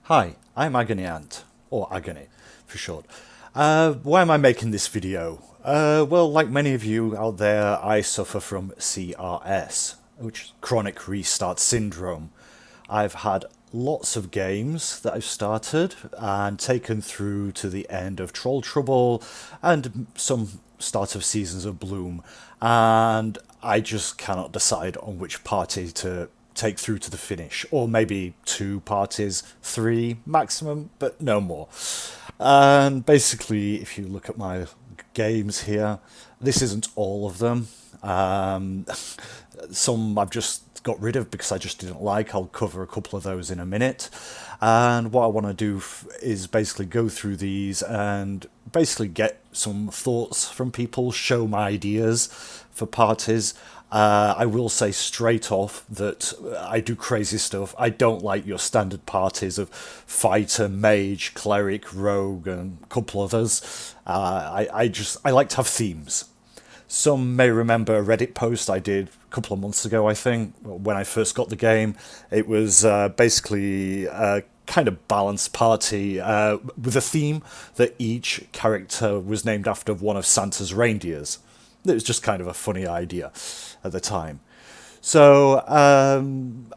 Hi, I'm Agony Ant, or Agony for short. Why am I making this video? Well, like many of you out there, I suffer from CRS, which is Chronic Restart Syndrome. I've had lots of games that I've started and taken through to the end of Troll Trouble and some start of Seasons of Bloom, and I just cannot decide on which party to take through to the finish, or maybe two parties, three maximum, but no more. And basically, if you look at my games here, this isn't all of them. Some I've just got rid of because I just didn't like. I'll cover a couple of those in a minute. And what I want to do is basically go through these and basically get some thoughts from people, show my ideas for parties. I will say straight off that I do crazy stuff. I don't like your standard parties of fighter, mage, cleric, rogue, and a couple others. I like to have themes. Some may remember a Reddit post I did a couple of months ago, I think, when I first got the game. It was basically a kind of balanced party with a theme that each character was named after one of Santa's reindeers. It was just kind of a funny idea at the time. So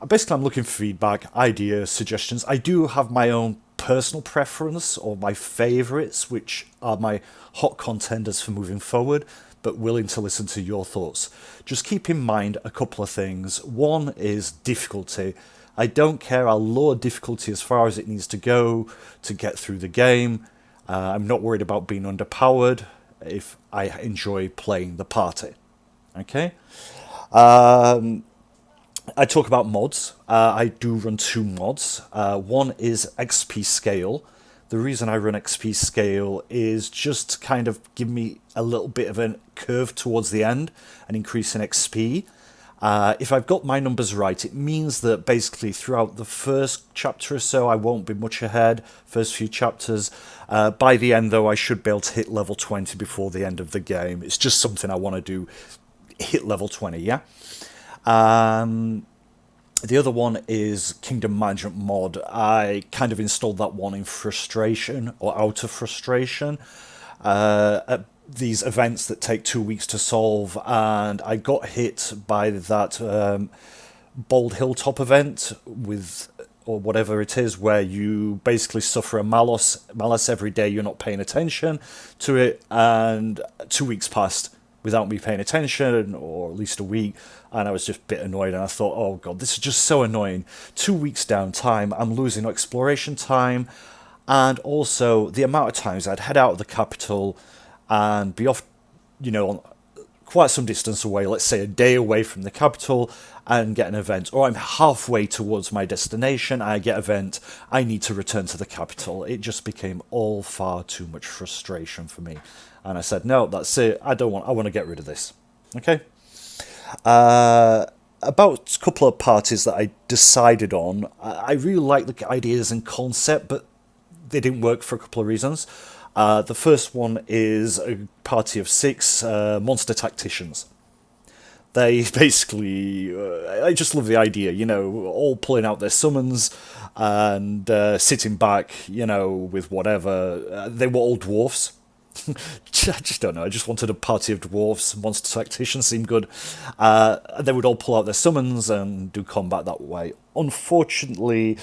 basically I'm looking for feedback, ideas, suggestions. I do have my own personal preference or my favourites, which are my hot contenders for moving forward, but willing to listen to your thoughts. Just keep in mind a couple of things. One is difficulty. I don't care, I'll lower difficulty as far as it needs to go to get through the game. I'm not worried about being underpowered if I enjoy playing the party. Okay? I talk about mods. I do run two mods. One is XP scale. The reason I run XP scale is just to kind of give me a little bit of a curve towards the end, an increase in XP. If I've got my numbers right, it means that basically throughout the first chapter or so, I won't be much ahead, first few chapters. By the end, though, I should be able to hit level 20 before the end of the game. It's just something I want to do, hit level 20, yeah? The other one is Kingdom Management mod. I kind of installed that one in frustration, or out of frustration. At these events that take 2 weeks to solve, and I got hit by that Bold Hilltop event with, or whatever it is, where you basically suffer a malice every day you're not paying attention to it, and 2 weeks passed without me paying attention, or at least a week, and I was just a bit annoyed, and I thought, oh god, this is just so annoying. 2 weeks downtime, I'm losing exploration time, and also the amount of times I'd head out of the capital and be off, quite some distance away, let's say a day away from the capital, and get an event. Or I'm halfway towards my destination, I get an event, I need to return to the capital. It just became all far too much frustration for me. And I said, no, that's it, I want to get rid of this. Okay? About a couple of parties that I decided on, I really like the ideas and concept, but they didn't work for a couple of reasons. The first one is a party of 6 monster tacticians. They basically, I just love the idea, all pulling out their summons and sitting back, with whatever. They were all dwarfs. I just don't know, I just wanted a party of dwarfs. Monster tacticians seemed good. They would all pull out their summons and do combat that way. Unfortunately,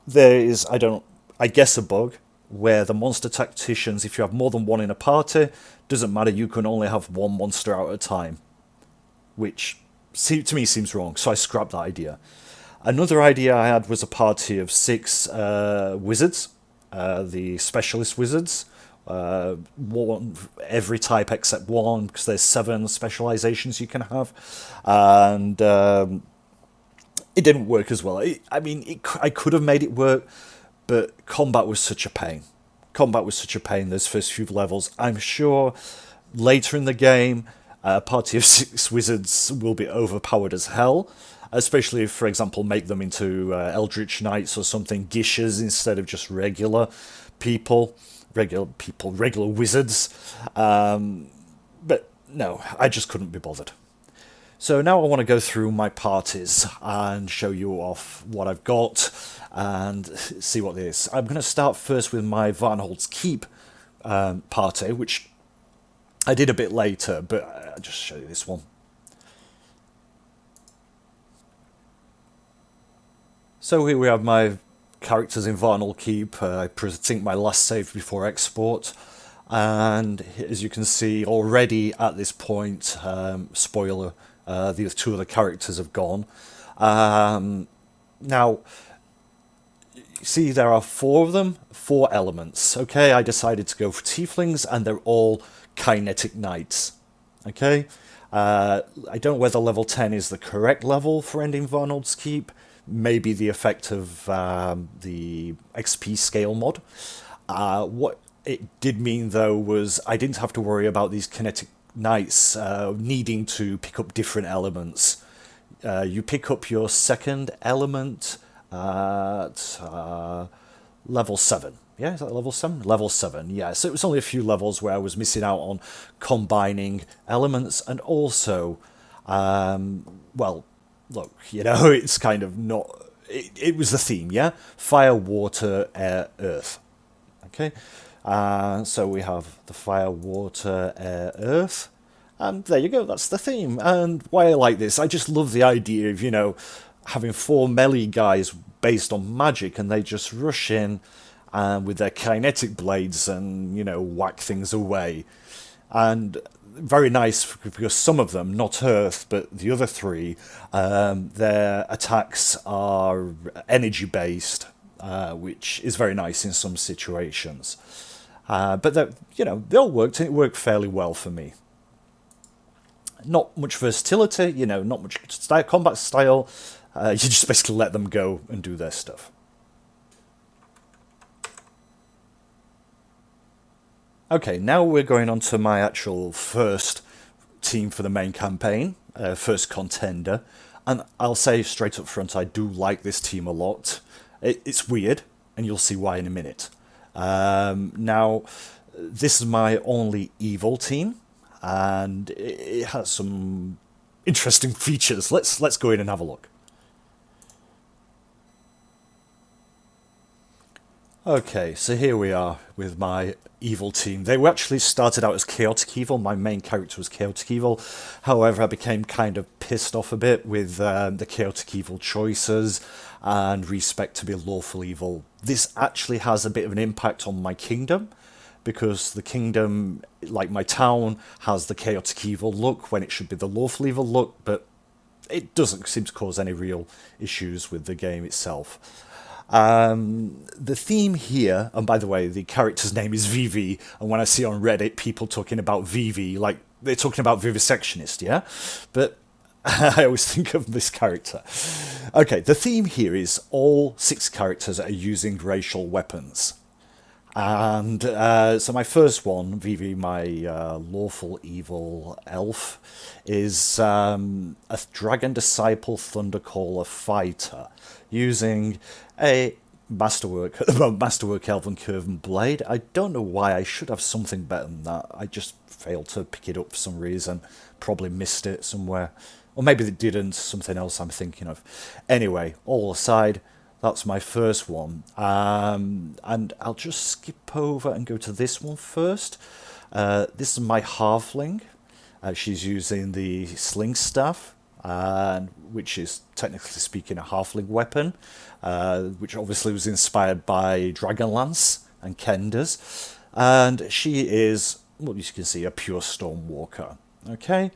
there is, I guess, a bug where the monster tacticians, if you have more than one in a party, doesn't matter, you can only have one monster out at a time, which to me seems wrong, so I scrapped that idea. Another idea I had was a party of 6 wizards, the specialist wizards, one every type except one, because there's 7 specializations you can have, and it didn't work as well. I could have made it work, but combat was such a pain. Those first few levels. I'm sure later in the game, a party of 6 wizards will be overpowered as hell, especially if, for example, make them into Eldritch Knights or something, Gishers, instead of just regular wizards. But no, I just couldn't be bothered. So now I want to go through my parties and show you off what I've got. and see what it is. I'm going to start first with my Varnhold's Keep party, which I did a bit later, but I'll just show you this one. So here we have my characters in Varnhold Keep. I think my last save before export. And as you can see already at this point, spoiler, the two of the characters have gone. Now, you see there are four of them, 4 elements. Okay, I decided to go for tieflings, and they're all kinetic knights. Okay, I don't know whether level 10 is the correct level for ending Varnhold's Keep. Maybe the effect of the XP scale mod. What it did mean, though, was I didn't have to worry about these kinetic knights needing to pick up different elements. You pick up your second element at level 7. Yeah, is that level 7? Level 7, yeah. So it was only a few levels where I was missing out on combining elements, and also, well, look, you know, it's kind of not... It was the theme, yeah? Fire, water, air, earth. Okay? So we have the fire, water, air, earth. And there you go, that's the theme. And why I like this, I just love the idea of, you know, having 4 melee guys based on magic, and they just rush in with their kinetic blades and, you know, whack things away. And very nice, because some of them, not Earth, but the other 3, their attacks are energy-based, which is very nice in some situations. But, you know, they all worked, and it worked fairly well for me. Not much versatility, you know, not much combat style. You just basically let them go and do their stuff. Okay, now we're going on to my actual first team for the main campaign, first contender, and I'll say straight up front, I do like this team a lot. It's weird, and you'll see why in a minute. Now, this is my only evil team, and it has some interesting features. Let's go in and have a look. Okay, so here we are with my evil team. They were actually started out as chaotic evil. My main character was chaotic evil. However, I became kind of pissed off a bit with the chaotic evil choices and respect to be lawful evil. This actually has a bit of an impact on my kingdom, because the kingdom, like my town, has the chaotic evil look when it should be the lawful evil look, but it doesn't seem to cause any real issues with the game itself. The theme here, and by the way, the character's name is Vivi, and when I see on Reddit people talking about Vivi, like they're talking about vivisectionist, yeah? But I always think of this character. Okay, the theme here is all 6 characters are using racial weapons. And so my first one, Vivi, my lawful evil elf, is a Dragon Disciple Thundercaller fighter using a Masterwork Elven Curved Blade. I don't know why. I should have something better than that. I just failed to pick it up for some reason. Probably missed it somewhere. Or maybe they didn't. Something else I'm thinking of. Anyway, all aside, that's my first one. And I'll just skip over and go to this one first. This is my halfling. She's using the sling staff, which is technically speaking a halfling weapon, which obviously was inspired by Dragonlance and Kenda's. And she is, well, you can see, a pure Stormwalker. Okay,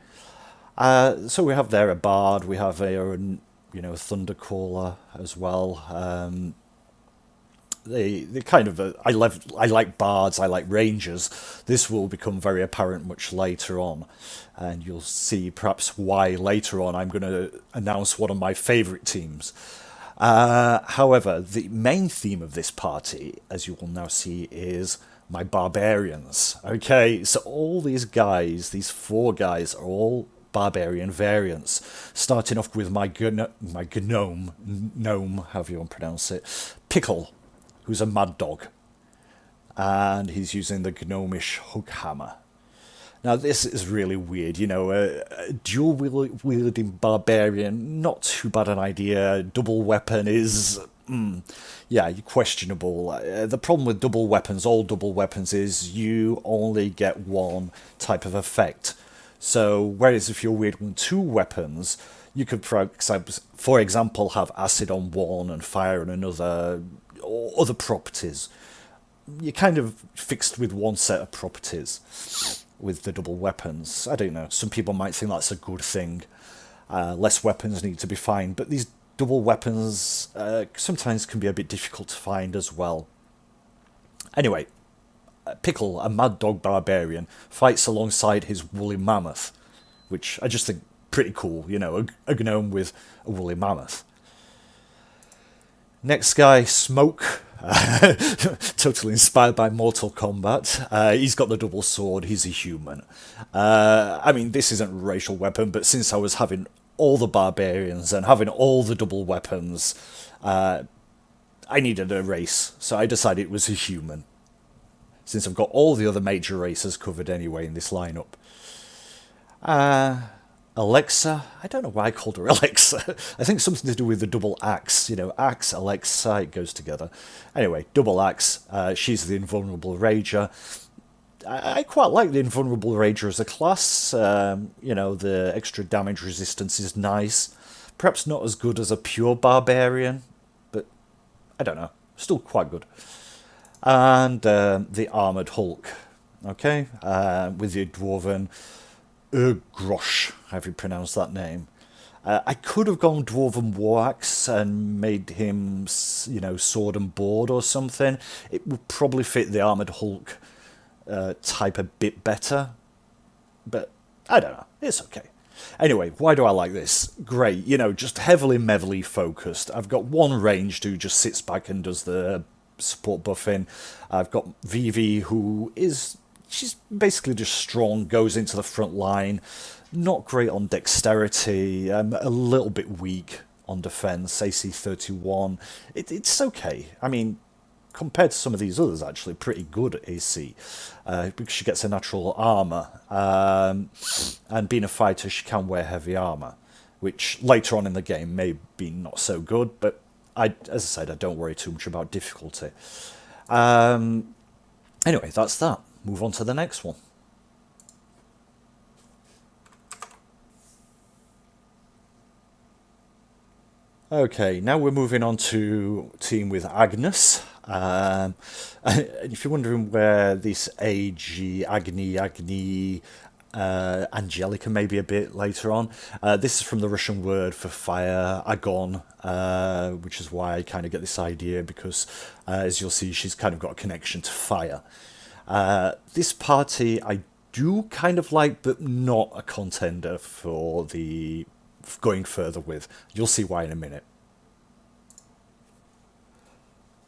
so we have there a bard. We have a Thundercaller as well. They kind of I like bards, I like rangers. This will become very apparent much later on, and you'll see perhaps why later on I'm going to announce one of my favourite teams. However, the main theme of this party, as you will now see, is my barbarians. Okay, so all these guys, these 4 guys, are all barbarian variants, starting off with my gnome, however you want to pronounce it, Pickle, who's a mad dog, and he's using the gnomish hook hammer. Now this is really weird, you know, a dual wielding barbarian, not too bad an idea. Double weapon is Yeah, you're questionable. The problem with double weapons, all double weapons, is you only get one type of effect. So, whereas if you're wielding two weapons, you could, for example, have acid on one and fire on another, or other properties. You're kind of fixed with one set of properties with the double weapons. I don't know. Some people might think that's a good thing. Less weapons need to be fine, but these double weapons sometimes can be a bit difficult to find as well. Anyway, Pickle, a mad dog barbarian, fights alongside his woolly mammoth, which I just think pretty cool, you know, a gnome with a woolly mammoth. Next guy, Smoke, totally inspired by Mortal Kombat. He's got the double sword, he's a human. I mean, this isn't a racial weapon, but since I was having all the barbarians and having all the double weapons, I needed a race, so I decided it was a human, since I've got all the other major races covered anyway in this lineup. Alexa, I don't know why I called her Alexa. I think something to do with the double axe. You know, axe, Alexa, it goes together. Anyway, double axe, she's the invulnerable rager. I quite like the invulnerable rager as a class. You know, the extra damage resistance is nice. Perhaps not as good as a pure barbarian, but I don't know. Still quite good. And the armoured Hulk. Okay, with the dwarven Grosh, however you pronounce that name. I could have gone Dwarven War-Axe and made him, you know, sword and board or something. It would probably fit the Armoured Hulk type a bit better. But I don't know, it's okay. Anyway, why do I like this? Great, you know, just heavily Mevely focused. I've got one ranged who just sits back and does the support buffing. I've got Vivi, who is... she's basically just strong, goes into the front line, not great on dexterity, a little bit weak on defense, AC 31. It's okay. I mean, compared to some of these others, actually, pretty good AC, because she gets a natural armor, and being a fighter, she can wear heavy armor, which later on in the game may be not so good, but as I said, I don't worry too much about difficulty. Anyway, that's that. Move on to the next one. Okay, now we're moving on to team with Agnes. If you're wondering where this AG, Agni, Angelica maybe a bit later on, this is from the Russian word for fire, Agon, which is why I kind of get this idea, because as you'll see, she's kind of got a connection to fire. This party I do kind of like, but not a contender for the going further with. You'll see why in a minute.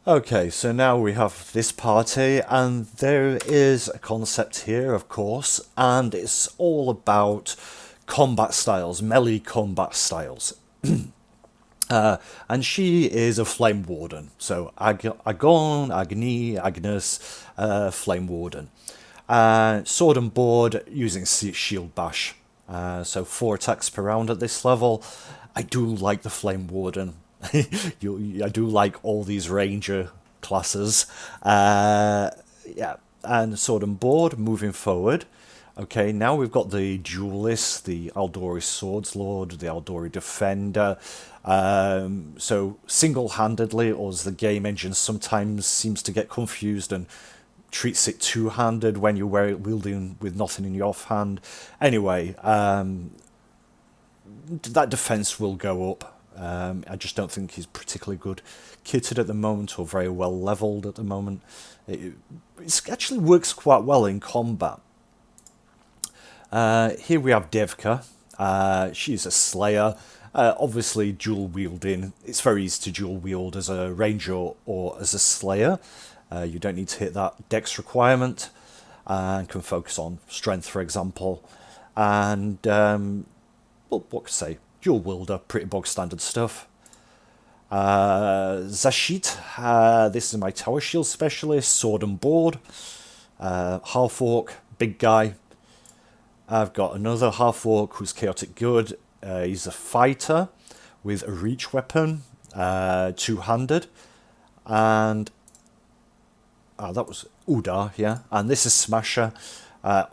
Okay, so now we have this party, and there is a concept here, of course, and it's all about combat styles, melee combat styles. And she is a Flame Warden, so Agon, Agni, Agnes, Flame Warden. Sword and board using Shield Bash. So 4 attacks per round at this level. I do like the Flame Warden. I do like all these Ranger classes. Yeah, and sword and board moving forward. Okay, now we've got the Duelist, the Aldori Swordslord, the Aldori Defender. So single-handedly, or as the game engine sometimes seems to get confused and treats it two-handed when you're wielding with nothing in your offhand. Anyway, that defense will go up. I just don't think he's particularly good kitted at the moment, or very well leveled at the moment. It actually works quite well in combat. Here we have Devka. She's a Slayer. Obviously dual wielding. It's very easy to dual wield as a Ranger or as a Slayer. You don't need to hit that Dex requirement, and can focus on Strength, for example. And well, what could I say? Dual wielder, pretty bog standard stuff. Zashit, this is my Tower Shield specialist, sword and board. Half orc, big guy. I've got another half orc who's chaotic good. He's a fighter with a reach weapon. two-handed, and that was Udar, yeah. And this is Smasher,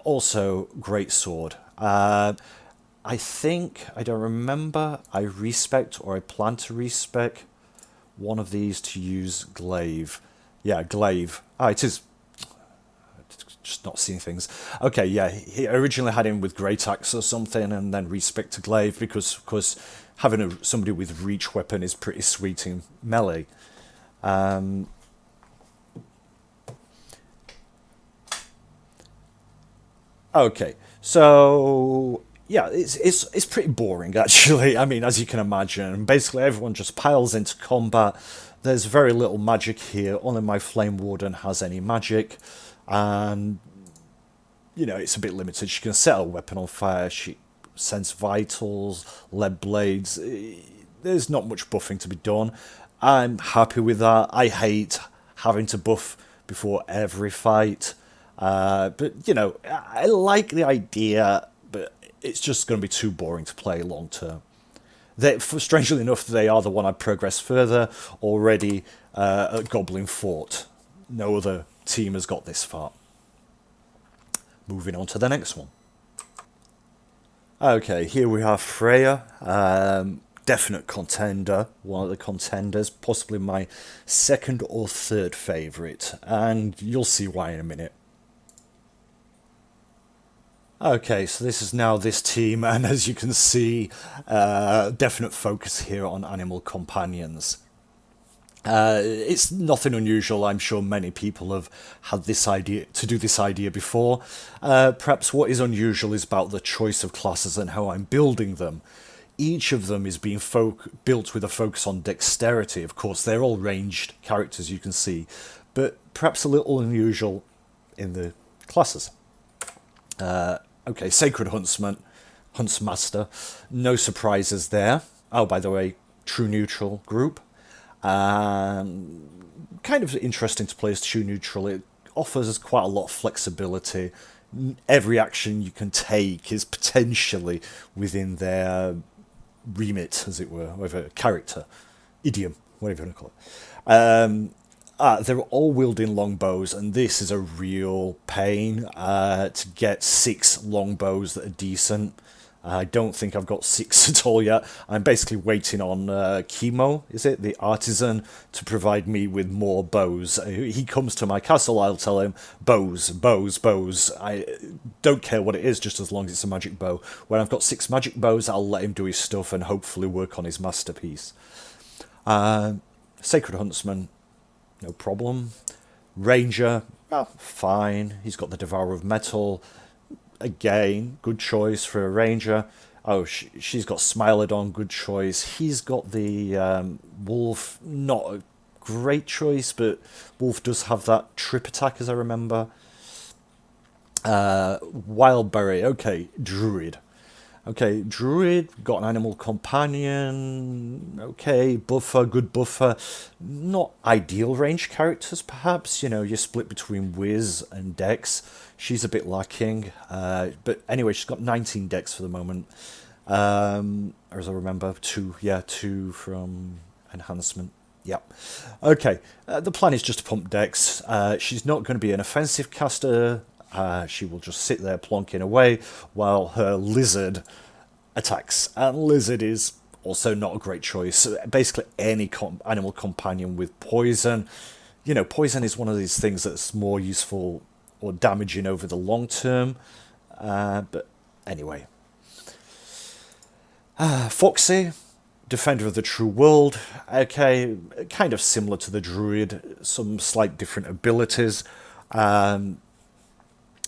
also great sword. I think, I don't remember, I respec or I plan to respec one of these to use Glaive. Yeah, Glaive. Ah, it is just not seeing things. Okay, yeah, he originally had him with Great Axe or something, and then respec to Glaive because, of course, having somebody with reach weapon is pretty sweet in melee. Okay, so yeah, it's pretty boring actually. I mean, as you can imagine, basically everyone just piles into combat. There's very little magic here. Only my Flame Warden has any magic, and you know it's a bit limited. She can set a weapon on fire. She sends vitals, lead blades. There's not much buffing to be done. I'm happy with that. I hate having to buff before every fight. But, you know, I like the idea, but it's just going to be too boring to play long term. Strangely enough, they are the one I progressed further already at Goblin Fort. No other team has got this far. Moving on to the next one. Okay, here we have Freya. Definite contender, one of the contenders, possibly my second or third favourite, and you'll see why in a minute. Okay, so this is now this team, and as you can see, definite focus here on animal companions. It's nothing unusual. I'm sure many people have had this idea to do this idea before. Perhaps what is unusual is about the choice of classes and how I'm building them. Each of them is being built with a focus on dexterity. Of course, they're all ranged characters, you can see, but perhaps a little unusual in the classes. Okay, Sacred Huntsman, Huntsmaster, no surprises there. Oh, by the way, true neutral group. Kind of interesting to play as true neutral. It offers us quite a lot of flexibility. Every action you can take is potentially within their remit, as it were, whatever character, idiom, whatever you want to call it. They're all wielding longbows, and this is a real pain to get 6 longbows that are decent. I don't think I've got 6 at all yet. I'm basically waiting on Chemo, is it? The artisan, to provide me with more bows. He comes to my castle, I'll tell him, bows, bows, bows. I don't care what it is, just as long as it's a magic bow. When I've got 6 magic bows, I'll let him do his stuff and hopefully work on his masterpiece. Sacred Huntsman, no problem. Ranger, well, fine. He's got the Devourer of Metal. Again, good choice for a ranger. Oh, she's got Smilodon, good choice. He's got the wolf, not a great choice, but wolf does have that trip attack, as I remember. Wildberry, okay, druid. Okay, druid, got an animal companion, okay, buffer, good buffer. Not ideal range characters, perhaps, you know, you're split between Wiz and Dex. She's a bit lacking, but anyway, she's got 19 Dex for the moment. Or as I remember, 2 from enhancement. Yep. Okay, the plan is just to pump Dex. She's not going to be an offensive caster. She will just sit there plonking away while her lizard attacks. And lizard is also not a great choice. Basically, any animal companion with poison. You know, poison is one of these things that's more useful or damaging over the long term. But anyway. Foxy, Defender of the True World. Okay, kind of similar to the Druid. Some slight different abilities.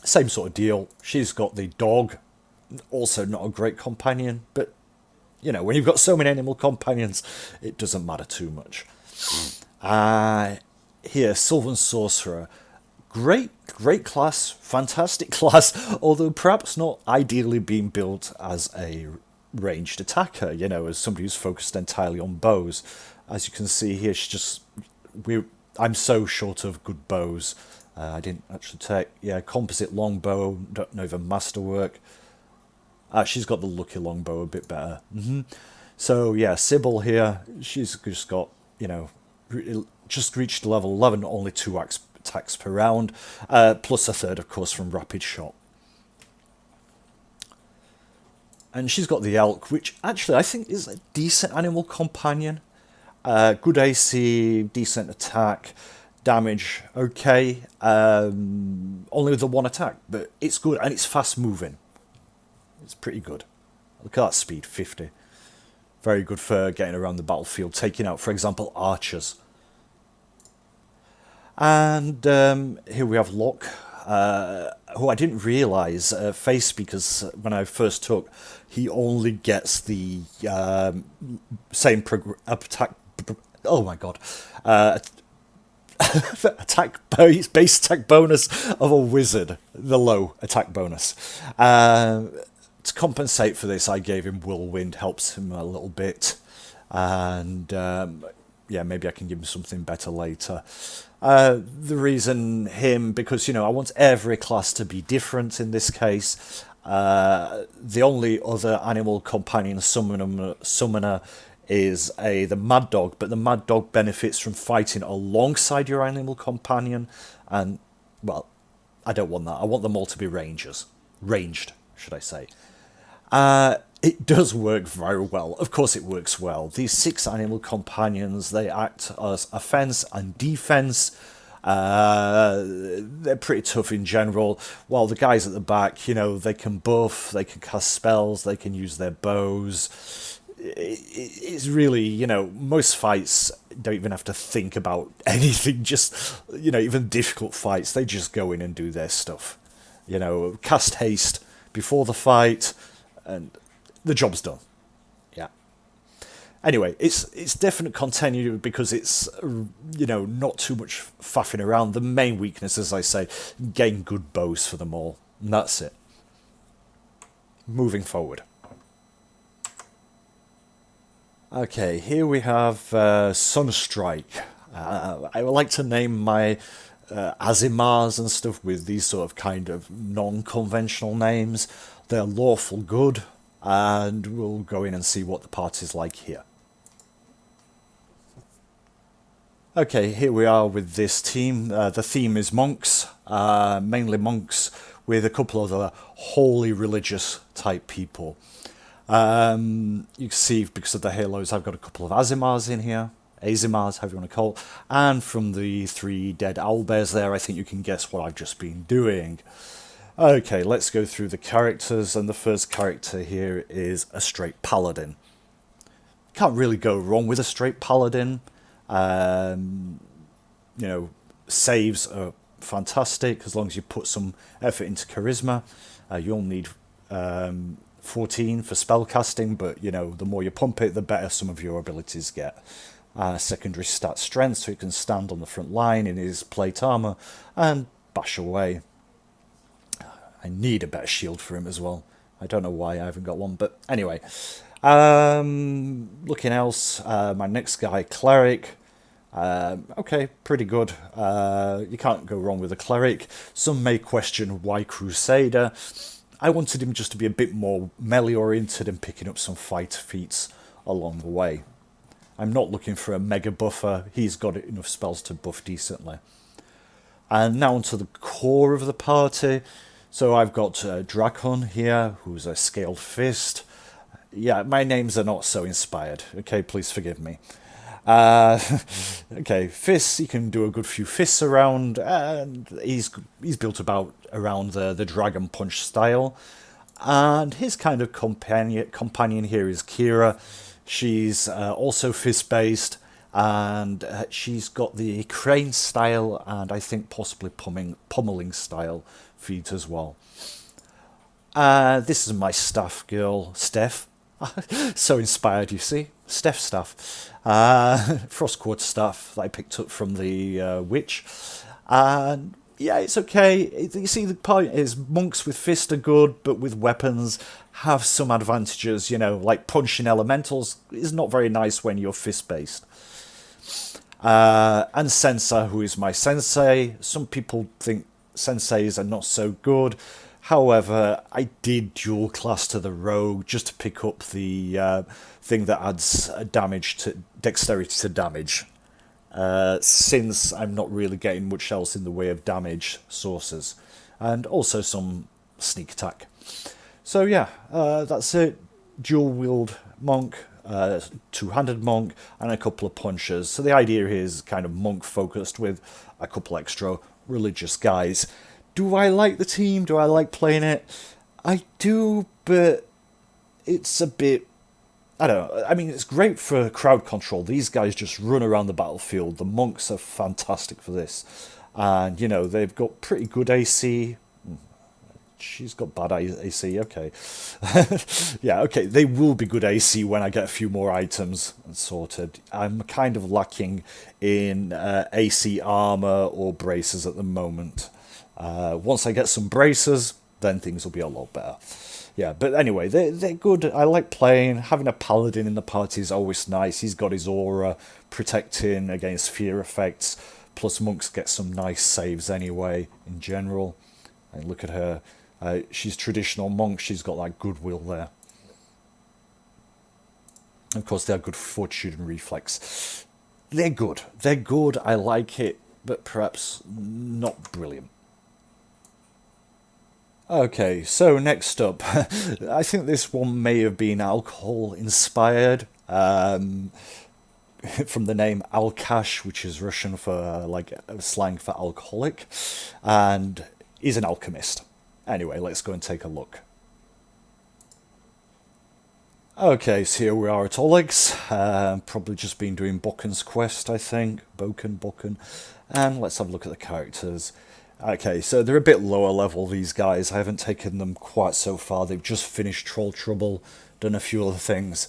Same sort of deal. She's got the dog. Also not a great companion. But, you know, when you've got so many animal companions, it doesn't matter too much. Here, Sylvan Sorcerer. Great class, fantastic class, although perhaps not ideally being built as a ranged attacker, you know, as somebody who's focused entirely on bows. As you can see here, I'm so short of good bows. I didn't actually take, composite longbow, don't know if a masterwork. She's got the lucky longbow a bit better. So yeah, Sybil here, she's just got, you know, just reached level 11, only 2 attacks per round, plus a third, of course, from rapid shot. And she's got the elk, which actually I think is a decent animal companion. Good AC, decent attack, damage, okay. Only with the 1 attack, but it's good and it's fast moving. It's pretty good. Look at that speed, 50. Very good for getting around the battlefield, taking out, for example, archers. And here we have Locke, who I didn't realise face, because when I first took, he only gets the same attack. Oh my god! Base attack bonus of a wizard, the low attack bonus. To compensate for this, I gave him Whirlwind, helps him a little bit, and yeah, maybe I can give him something better later. The reason because, you know, I want every class to be different in this case. The only other animal companion summoner is the Mad Dog, but the Mad Dog benefits from fighting alongside your animal companion, and, well, I don't want that. I want them all to be ranged, should I say. It does work very well. Of course it works well. These 6 animal companions, they act as offense and defense. They're pretty tough in general, while the guys at the back, you know, they can buff, they can cast spells, they can use their bows. It's really, you know, most fights don't even have to think about anything, just, you know, even difficult fights, they just go in and do their stuff. You know, cast haste before the fight, and the job's done. Yeah. Anyway, it's definite continue because it's, you know, not too much faffing around. The main weakness, as I say, gain good bows for them all. And that's it. Moving forward. Okay, here we have Sunstrike. I would like to name my Azimars and stuff with these sort of kind of non-conventional names. They're lawful good, and we'll go in and see what the party's like here. Okay, here we are with this team. The theme is monks, mainly monks, with a couple of other holy religious type people. You can see, because of the halos, I've got a couple of Azimars in here. Azimars, however you want to call it. And from the 3 dead owlbears there, I think you can guess what I've just been doing. Okay, let's go through the characters, and the first character here is a straight paladin. Can't really go wrong with a straight paladin. You know, saves are fantastic as long as you put some effort into charisma. You'll need 14 for spellcasting, but, you know, the more you pump it, the better some of your abilities get. Secondary stat strength, so he can stand on the front line in his plate armor and bash away. I need a better shield for him as well. I don't know why I haven't got one, but anyway. Looking else, my next guy, Cleric. Okay, pretty good. You can't go wrong with a Cleric. Some may question why Crusader. I wanted him just to be a bit more melee-oriented and picking up some fight feats along the way. I'm not looking for a mega buffer. He's got enough spells to buff decently. And now onto the core of the party. So I've got Drakon here, who's a scaled fist. Yeah, my names are not so inspired. Okay, please forgive me. Okay, fists, he can do a good few fists around, and he's built around the Dragon Punch style. And his kind of companion here is Kira. She's also fist-based, and she's got the crane style, and I think possibly pummeling style feet as well. This is my staff girl, Steph. So inspired, you see. Steph staff. Frost Quartz staff that I picked up from the witch. And yeah, it's okay. You see, the point is monks with fist are good, but with weapons have some advantages. You know, like punching elementals is not very nice when you're fist-based. And Sensei, who is my sensei. Some people think senseis are not so good. However, I did dual class to the rogue just to pick up the thing that adds damage to dexterity to damage. Since I'm not really getting much else in the way of damage sources, and also some sneak attack. So yeah, that's it. Dual wield monk, two-handed monk, and a couple of punches. So the idea here is kind of monk focused with a couple extra religious guys. Do I like the team? Do I like playing it? I do, but it's a bit... I don't know. I mean, it's great for crowd control. These guys just run around the battlefield. The monks are fantastic for this. And, you know, they've got pretty good AC. She's got bad AC, okay. Yeah, okay, they will be good AC when I get a few more items sorted. I'm kind of lacking in AC armor or braces at the moment. Once I get some braces, then things will be a lot better. Yeah, but anyway, they're good. I like playing. Having a paladin in the party is always nice. He's got his aura protecting against fear effects. Plus monks get some nice saves anyway, in general. And look at her. She's traditional monk. She's got that goodwill there. Of course, they have good fortitude and reflex. They're good. They're good. I like it, but perhaps not brilliant. Okay, so next up, I think this one may have been alcohol inspired, from the name Alkash, which is Russian for like slang for alcoholic, and he's an alchemist. Anyway, let's go and take a look. Okay, so here we are at Oleg's. Probably just been doing Boken's quest, I think. Boken. And let's have a look at the characters. Okay, so they're a bit lower level, these guys. I haven't taken them quite so far. They've just finished Troll Trouble, done a few other things.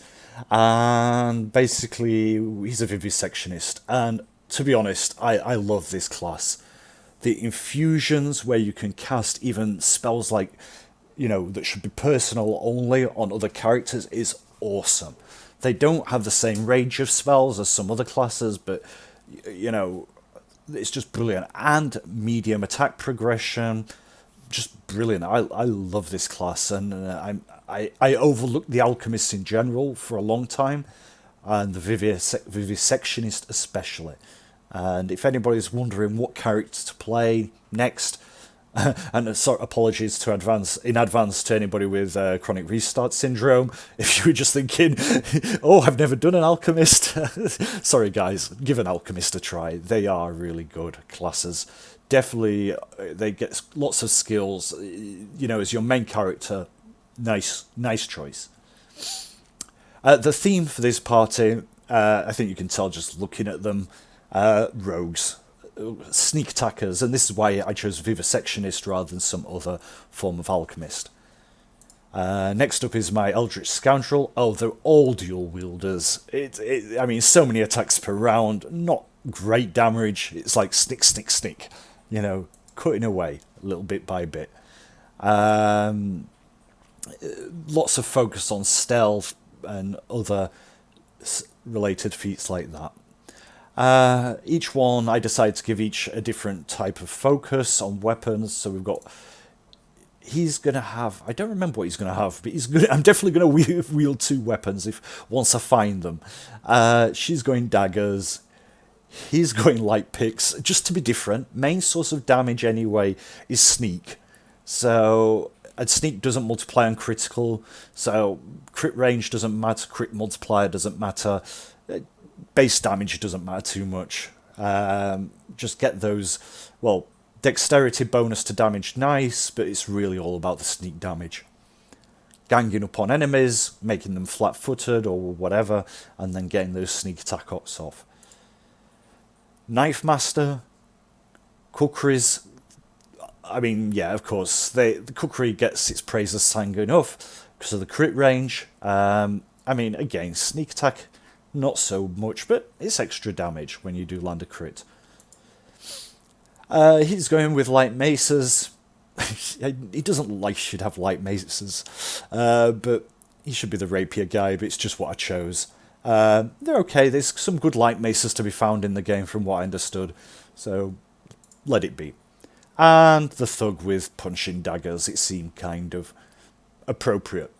And basically, he's a vivisectionist. And to be honest, I love this class. The infusions where you can cast even spells like, you know, that should be personal only on other characters is awesome. They don't have the same range of spells as some other classes, but, you know, it's just brilliant. And medium attack progression, just brilliant. I love this class, and I overlooked the alchemists in general for a long time, and the vivisectionist especially. And if anybody's wondering what character to play next, and apologies to in advance to anybody with chronic restart syndrome, if you were just thinking, oh, I've never done an alchemist. Sorry guys, give an alchemist a try. They are really good classes. Definitely, they get lots of skills. You know, as your main character, nice choice. The theme for this party, I think you can tell just looking at them, rogues. Sneak attackers, and this is why I chose vivisectionist rather than some other form of alchemist. Next up is my Eldritch Scoundrel. Oh, they're all dual wielders. I mean, so many attacks per round, not great damage. It's like snick, you know, cutting away little bit by bit. Lots of focus on stealth and other related feats like that. Each one, I decided to give each a different type of focus on weapons. So we've got, he's going to have, I don't remember what he's going to have, but I'm definitely going to wield two weapons once I find them. She's going daggers. He's going light picks, just to be different. Main source of damage anyway is sneak. So, and sneak doesn't multiply on critical, so crit range doesn't matter, crit multiplier doesn't matter. Base damage doesn't matter too much. Just get those, well, dexterity bonus to damage, nice, but it's really all about the sneak damage. Ganging up on enemies, making them flat-footed or whatever, and then getting those sneak attacks off. Knife Master, Kukris, I mean, yeah, of course, the Kukri gets its praise as sang enough because of the crit range. I mean, again, sneak attack, not so much, but it's extra damage when you do land a crit. He's going with light maces. He doesn't like should have light maces, but he should be the rapier guy, but it's just what I chose. They're okay. There's some good light maces to be found in the game from what I understood, so let it be. And the thug with punching daggers, it seemed kind of appropriate.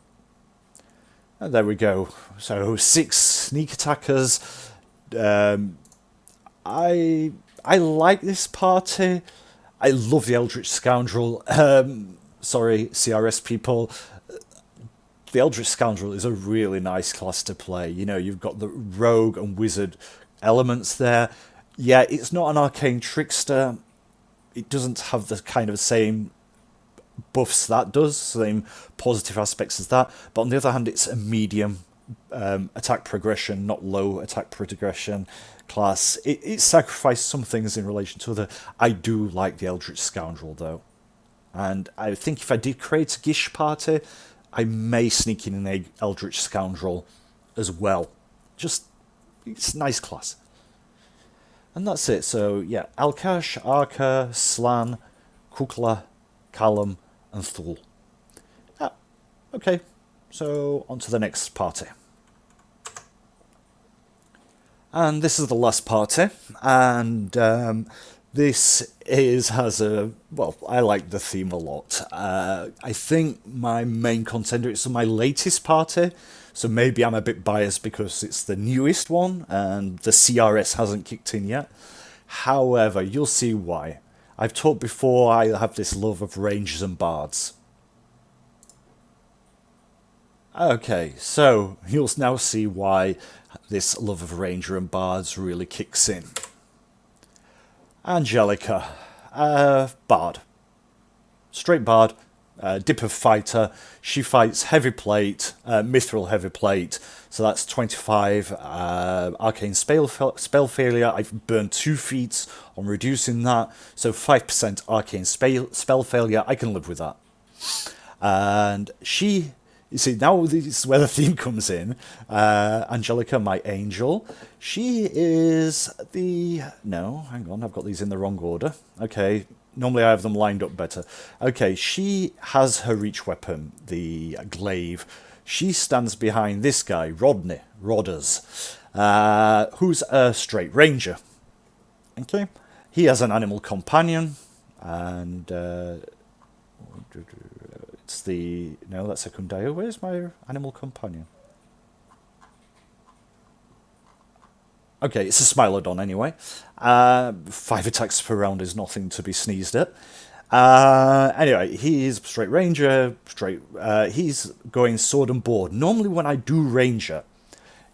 And there we go. So 6 sneak attackers. I like this party. I love the Eldritch Scoundrel. Sorry, CRS people. The Eldritch Scoundrel is a really nice class to play. You know, you've got the rogue and wizard elements there. Yeah, it's not an arcane trickster. It doesn't have the kind of same buffs that does, same positive aspects as that. But on the other hand, it's a medium attack progression, not low attack progression class. It sacrificed some things in relation to other. I do like the Eldritch Scoundrel though, and I think if I did create a Gish party, I may sneak in an Eldritch Scoundrel as well. Just, it's a nice class. And that's it. So yeah, Alkash, Arka, Slan, Kukla, Callum, and Thul. Ah, okay, so on to the next party. And this is the last party, and this has a, well, I like the theme a lot. I think my main contender is my latest party, so maybe I'm a bit biased because it's the newest one and the CRS hasn't kicked in yet. However, you'll see why. I've talked before, I have this love of rangers and bards. Okay, so you'll now see why this love of ranger and bards really kicks in. Angelica, bard. Straight bard, dipper fighter. She fights heavy plate, mithril heavy plate, so that's 25 arcane spell failure. I've burned 2 feats on reducing that, so 5% arcane spell failure. I can live with that. And she, you see, now this is where the theme comes in. Angelica, my angel. She is the... No, hang on, I've got these in the wrong order. Okay, normally I have them lined up better. Okay, she has her reach weapon, the glaive. She stands behind this guy, Rodders, who's a straight ranger. Okay, he has an animal companion, and... it's the... No, that's a Kundayo. Where's my animal companion? Okay, it's a Smilodon anyway. 5 attacks per round is nothing to be sneezed at. Anyway, he's straight ranger, he's going sword and board. Normally when I do ranger,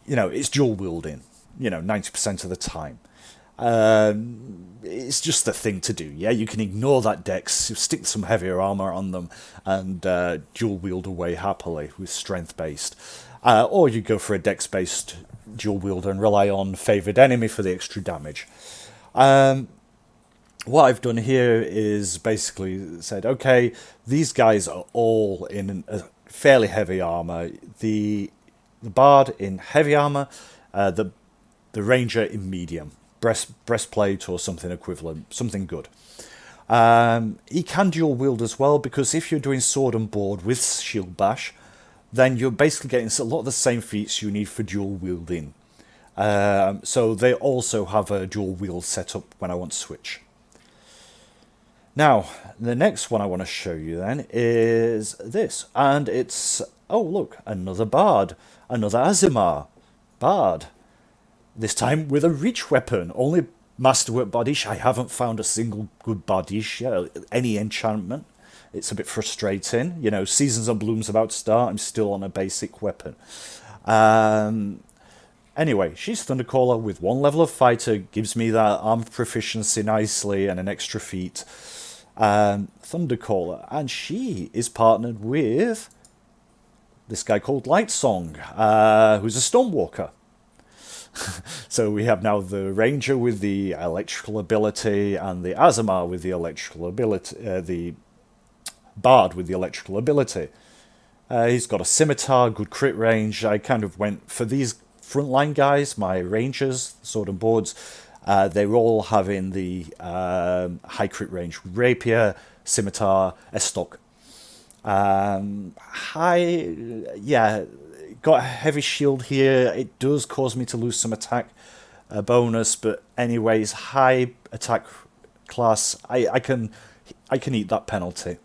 you know, it's dual wielding, you know, 90% of the time. It's just the thing to do, yeah? You can ignore that dex, stick some heavier armor on them, and dual wield away happily with strength based. Or you go for a dex based dual wielder and rely on favoured enemy for the extra damage. What I've done here is basically said, okay, these guys are all in a fairly heavy armor. The bard in heavy armor, the ranger in medium. Breastplate or something equivalent, something good. He can dual wield as well, because if you're doing sword and board with shield bash, then you're basically getting a lot of the same feats you need for dual wielding. So they also have a dual wield setup when I want to switch. Now, the next one I want to show you then is this, and it's, oh look, another bard, another Azimar bard. This time with a reach weapon, only masterwork bodish. I haven't found a single good bodish, any enchantment. It's a bit frustrating. You know, Seasons and Bloom's about to start, I'm still on a basic weapon. Anyway, she's Thundercaller with 1 level of fighter, gives me that armor proficiency nicely and an extra feat. Thundercaller, and she is partnered with this guy called Lightsong, who's a Stormwalker. So we have now the Ranger with the electrical ability and the Azimar with the electrical ability, the Bard with the electrical ability. He's got a Scimitar, good crit range. I kind of went for these frontline guys, my Rangers, Sword and Boards. They're all having the high crit range. Rapier, Scimitar, Estoc. Got a heavy shield here. It does cause me to lose some attack bonus, but anyways, high attack class. I can I can eat that penalty.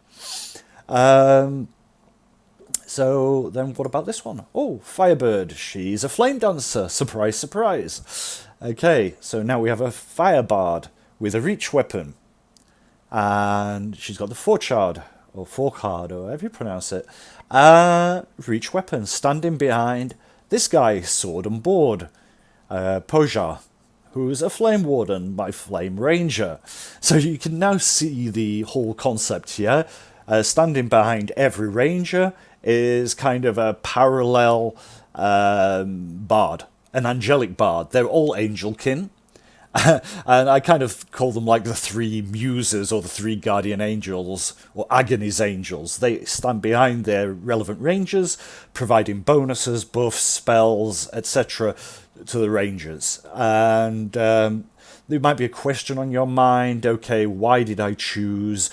So then what about this one? Oh, Firebird. She's a flame dancer. Surprise, surprise. Okay, so now we have a Firebard with a reach weapon. And she's got the Forchard, or Forcard, or however you pronounce it. Reach weapon, standing behind this guy, sword and board. Pojar, who's a Flame Warden, my Flame Ranger. So you can now see the whole concept here. Standing behind every Ranger is kind of a parallel bard, an angelic bard. They're all angelkin. And I kind of call them like the three muses or the three guardian angels or agony's angels. They stand behind their relevant rangers, providing bonuses, buffs, spells, etc. to the rangers. And there might be a question on your mind. Okay, why did I choose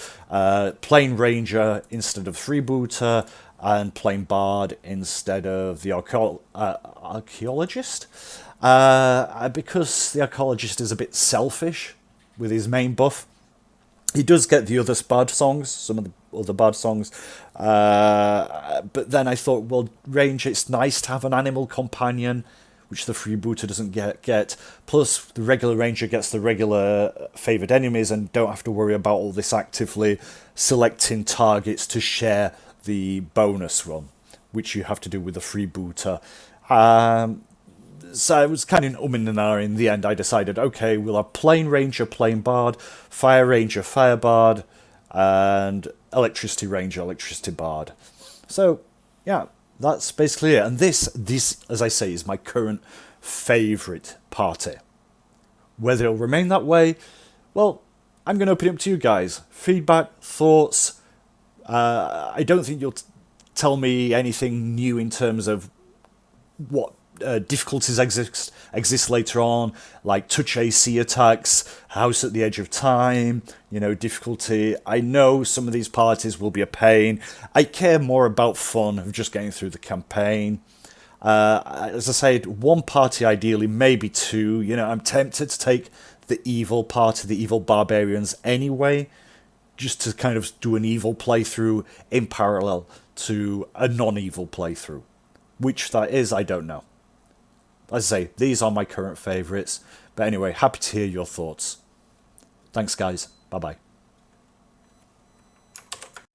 plain ranger instead of freebooter and plain bard instead of the archaeologist? Because the archaeologist is a bit selfish with his main buff. He does get the other bard songs, some of the other bard songs, but then I thought, well, range, it's nice to have an animal companion, which the freebooter doesn't get. Plus, the regular ranger gets the regular favoured enemies and don't have to worry about all this actively selecting targets to share the bonus run, which you have to do with the freebooter. So it was kind of an and ah. In the end, I decided, okay, we'll have plain ranger, plain bard, fire ranger, fire bard, and electricity ranger, electricity bard. So, yeah, that's basically it. And this, as I say, is my current favourite party. Whether it'll remain that way, well, I'm going to open it up to you guys. Feedback, thoughts. I don't think you'll tell me anything new in terms of what difficulties exist later on, like touch AC attacks, house at the edge of time, difficulty. I know some of these parties will be a pain. I care more about fun of just getting through the campaign. As I said, one party ideally, maybe two. I'm tempted to take the evil party, the evil barbarians anyway, just to kind of do an evil playthrough in parallel to a non-evil playthrough. Which that is, I don't know. As I say, these are my current favourites. But anyway, happy to hear your thoughts. Thanks, guys. Bye-bye.